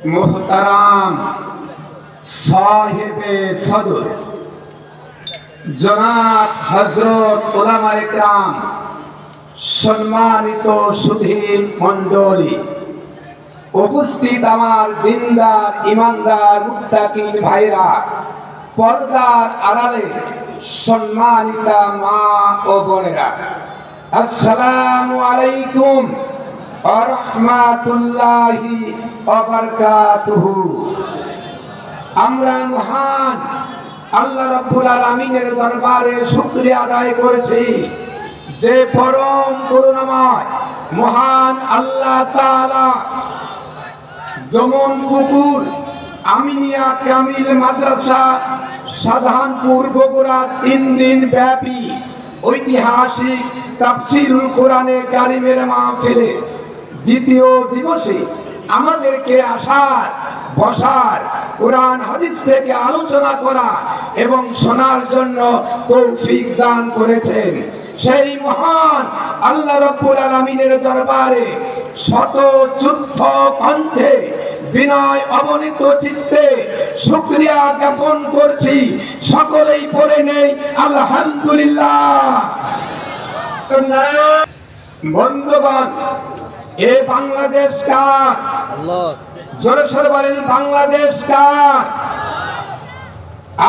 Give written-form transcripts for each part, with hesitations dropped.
মোহতারাম সাহেবে সদর জনাব হযরত উলামায়ে কেরাম, সম্মানিত সুধী মণ্ডলী, উপস্থিত আমার দিনদার ইমানদার মুত্তাকিন ভাইরা, পর্দার আড়ালে সম্মানিতা মা ও বোনেরা, আসসালামু আলাইকুম ওয়া রাহমাতুল্লাহি ওয়া বারাকাতুহু। আমরা মহান আল্লাহ রাব্বুল আলামিনের দরবারে শুকরিয়া আদায় করেছি, যে পরম করুণাময় মহান আল্লাহ তাআলা যমন পুকুর আমিনিয়া কামিল মাদ্রাসা সাধারণপুর বগুড়া 3 দিন ব্যাপী ঐতিহাসিক তাফসীরুল কোরআনে কারিমের মাহফিলে দ্বিতীয় দিবসে আমাদেরকে আসার, বসার, কোরআন হাদিস থেকে আলোচনা করা এবং শোনার জন্য তৌফিক দান করেছেন। সেই মহান আল্লাহ রাব্বুল আলামিনের দরবারে শত যুদ্ধ কণ্ঠে বিনয় অবনীত চিত্তে শুকরিয়া জ্ঞাপন করছি। সকলেই পড়ে নেই আলহামদুলিল্লাহ। বন্ধুগণ, এ বাংলাদেশ কার? জোরে সোরে বলেন, বাংলাদেশ কার?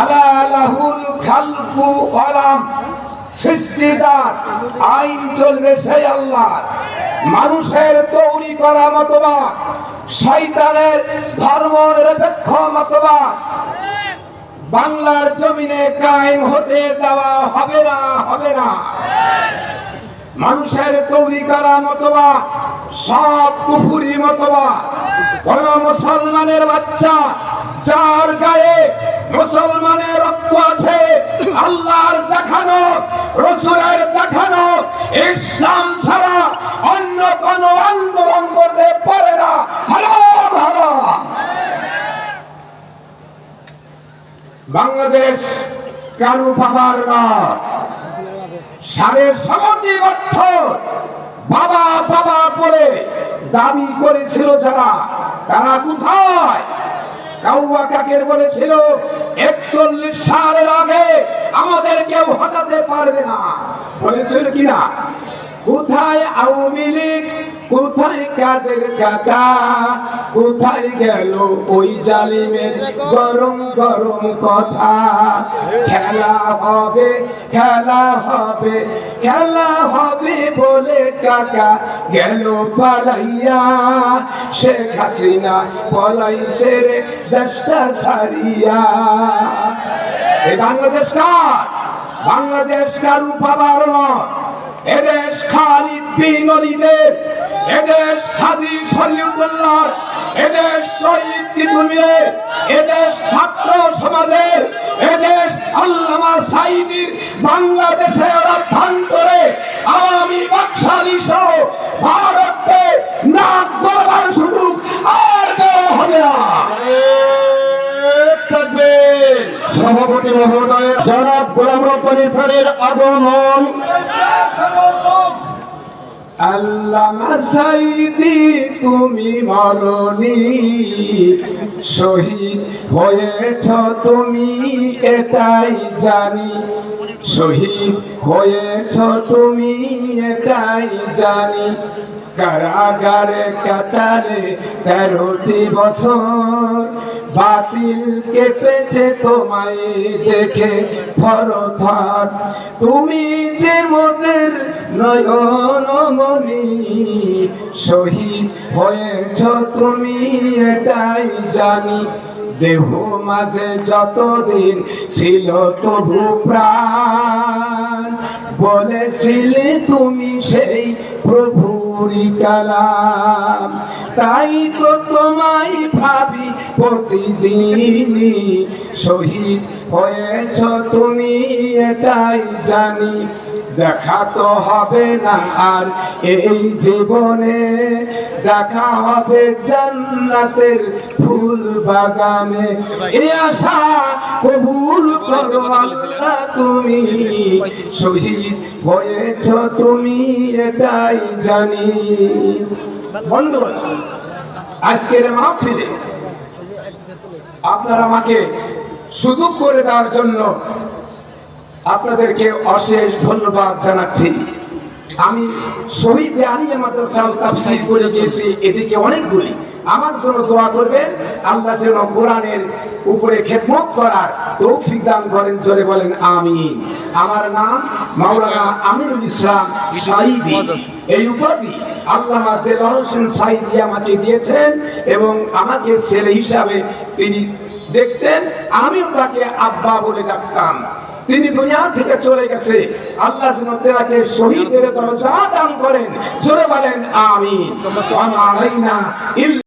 আলা লাহুল খালকু ওয়ালাম, সৃষ্টিজাত আইন চলবে সেই আল্লাহর। মানুষের তৈরি করা মতবাদ, শয়তানের ধর্ম নিরপেক্ষ মতবাদ বাংলার জমিনে কায়েম হতে দেওয়া হবে না, হবে না। মানুষের তৈরি করা মতবাদ সব কুফরি মতবাদ। কোন মুসলমানের বাচ্চা যার গায়ে মুসলমানের রক্ত আছে, আল্লাহর দেখানো, রাসূলের দেখানো ইসলাম ছাড়া অন্য কোন আন্দোলন করতে পারে না। হারাম হারাম। বাংলাদেশ কারু বাবার নয়। 17.5 বছর বাবা বাবা বলে দাবি করেছিল যারা, তারা কোথায়? কাউয়া কাকের বলেছিল 41 সালের আগে আমাদের কেউ হটাতে পারবে না, বলেছিল কিনা? কোথায় আওয়ামী লীগ, কোথায় কাদের কাকা, কোথায় গেল ওই জালিমের গরম গরম কথা? খেলা হবে, খেলা হবে, খেলা হবে বলে কাকা গেল পালাইয়া। শেখ হাসিনা পলাইছে রে দেশটা ছাড়িয়া। এই বাংলাদেশ কার? বাংলাদেশ কারু বাবার নয়। এদেশ খালিদ বিন ওয়ালিদের, এদেশ হাজী শরীয়তুল্লাহ, এদেশ শহীদ তিতুমিরের, এদেশ ছাত্র সমাজের, এদেশ আল্লামা সাঈদীর। বাংলাদেশের অভ্যন্তরে আওয়ামী বাকশালী সহ ভারতকে নাক গলাবার সুযোগ আর দেওয়া হবে না। সভাপতি মহোদয় জনাব গোলাম রব্বানী স্যারের আগমন। আল্লামা সাঈদী তুমি মরনি, শহীদ হয়েছ তুমি এটাই জানি, শহীদ হয়েছ তুমি এটাই জানি। কারাগারে কাটালে 13টি বছর, বাতিল কেঁপেছে তোমায় দেখে থর থর। তুমি যে মোদের নয়নমণি, শহীদ হয়েছ তুমি এটাই জানি। দেহ মাঝে যতদিন ছিল তবু প্রাণ, বলেছিলে তুমি সেই প্রভুরই কালাম। তাই তো তোমায় ভাবি প্রতিদিনই, শহীদ হয়েছ তুমি এটাই জানি। দেখা তো হবে না আর এই জীবনে, দেখা হবে জান্নাতের ফুল বাগানে। এই আশা কবুল করো আল্লাহ তুমি, শহীদ হয়েছ তুমি এটাই জানি। বন্ধুগণ, আজকের মাহফিলে আপনারা আমাকে সুযোগ করে দেওয়ার জন্য আপনাদেরকে অশেষ ধন্যবাদ জানাচ্ছি। আমি শহীদ আলিয়া মাদ্রাসা তাফসীর করে গিয়েছি, এদিকে অনেকগুলি। আমার জন্য দোয়া করবেন, আল্লাহ যেন কোরআনের উপরে খেদমত করার তৌফিক দান করেন, জোরে বলেন আমিন। আমার নাম মাওলানা আমিনুল ইসলাম সাঈদী। এই উপাধি আল্লামা দেলোয়ার হোসেন সাঈদী আমাকে দিয়েছেন এবং আমাকে ছেলে হিসাবে তিনি দেখতেন, আমিও তাকে আব্বা বলে ডাকতাম। তিনি দুনিয়া থেকে চলে গেছে, আল্লাহ যেন তাকে শহীদের দরজা দান করেন, জোরে বলেন আমিন।